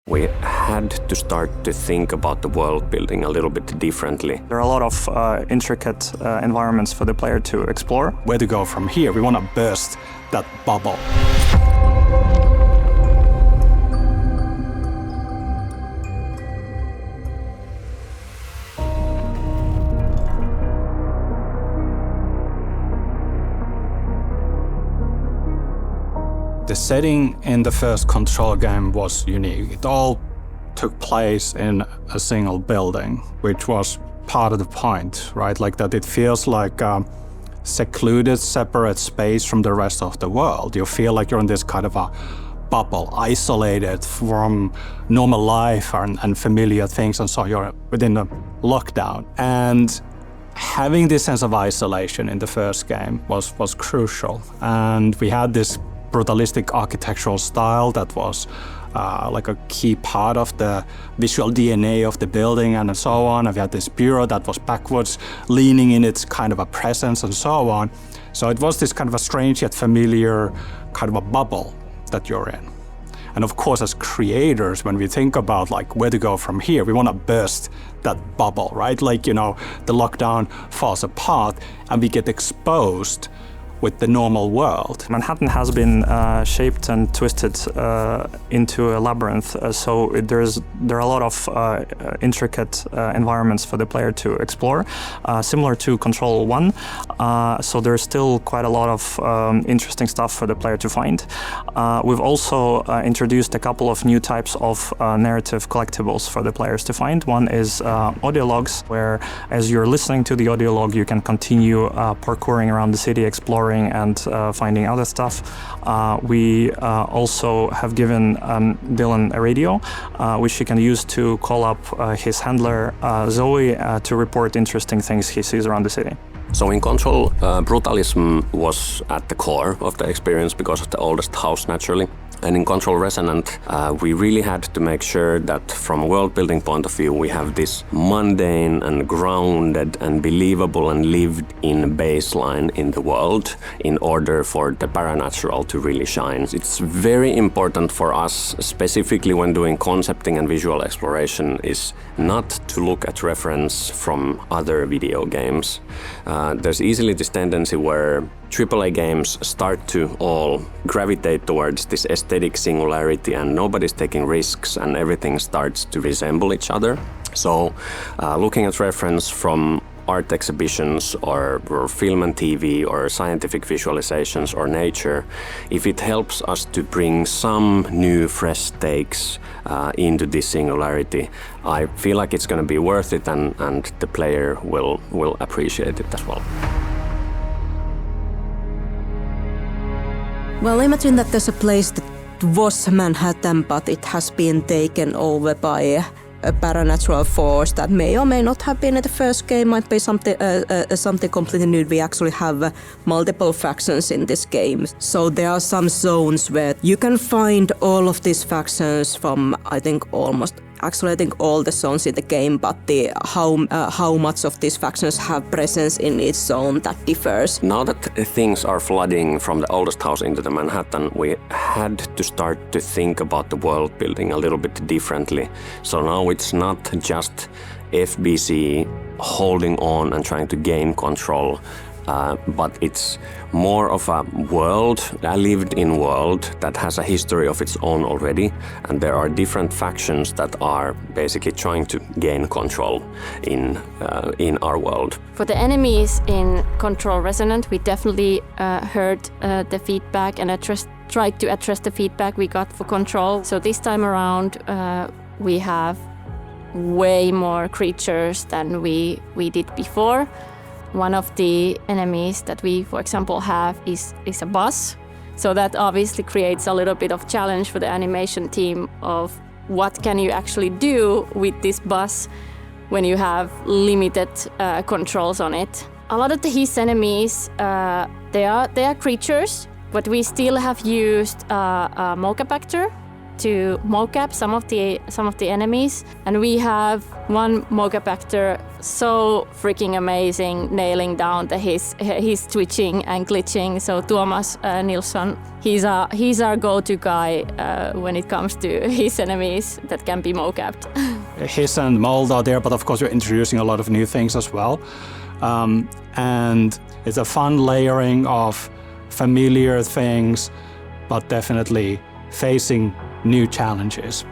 We had to start to think about the world building a little bit differently. There are a lot of intricate environments for the player to explore. Where to go from here? We want to burst that bubble. The setting in the first Control game was unique. It all took place in a single building, which was part of the point, right? Like that it feels like a secluded, separate space from the rest of the world. You feel like you're in this kind of a bubble, isolated from normal life and familiar things, and so you're within a lockdown. And having this sense of isolation in the first game was crucial. And we had this brutalistic architectural style that was like a key part of the visual DNA of the building and so on. And we had this bureau that was backwards leaning in its kind of a presence and so on. So it was this kind of a strange yet familiar kind of a bubble that you're in. And of course, as creators, when we think about like where to go from here, we want to burst that bubble, right? Like, you know, the lockdown falls apart and we get exposed with the normal world. Manhattan has been shaped and twisted into a labyrinth, so there are a lot of intricate environments for the player to explore, similar to Control 1. So there's still quite a lot of interesting stuff for the player to find. We've also introduced a couple of new types of narrative collectibles for the players to find. One is audio logs, where as you're listening to the audio log, you can continue parkouring around the city, exploring and finding other stuff. We also have given Dylan a radio, which he can use to call up his handler, Zoe, to report interesting things he sees around the city. So in Control, brutalism was at the core of the experience because of the oldest house, naturally. And in Control Resonant, we really had to make sure that from a world-building point of view, we have this mundane and grounded and believable and lived-in baseline in the world in order for the Paranatural to really shine. It's very important for us, specifically when doing concepting and visual exploration, is not to look at reference from other video games. There's easily this tendency where AAA games start to all gravitate towards this aesthetic singularity and nobody's taking risks and everything starts to resemble each other. So looking at reference from art exhibitions or film and TV or scientific visualizations or nature, if it helps us to bring some new fresh takes into this singularity, I feel like it's going to be worth it and the player will appreciate it as well. Well, imagine that there's a place that was Manhattan, but it has been taken over by a paranatural force that may or may not have been in the first game, might be something completely new. We actually have multiple factions in this game. So there are some zones where you can find all of these factions from, I think all the zones in the game, but how much of these factions have presence in each zone, that differs. Now that things are flooding from the oldest house into the Manhattan, we had to start to think about the world building a little bit differently. So now it's not just FBC holding on and trying to gain control, but it's more of a world, a lived-in world that has a history of its own already, and there are different factions that are basically trying to gain control in our world. For the enemies in Control Resonant, we definitely heard the feedback and tried to address the feedback we got for Control. So this time around, we have way more creatures than we did before. One of the enemies that we, for example, have is a bus. So that obviously creates a little bit of challenge for the animation team of what can you actually do with this bus when you have limited controls on it. A lot of his enemies, they are creatures, but we still have used a Mocapactor to mocap some of the enemies, and we have one mocap actor so freaking amazing, nailing down his twitching and glitching. So Tuomas Nilsson, he's our go-to guy when it comes to his enemies that can be mocapped. Hiss and Mold are there, but of course we're introducing a lot of new things as well. And it's a fun layering of familiar things, but definitely facing new challenges.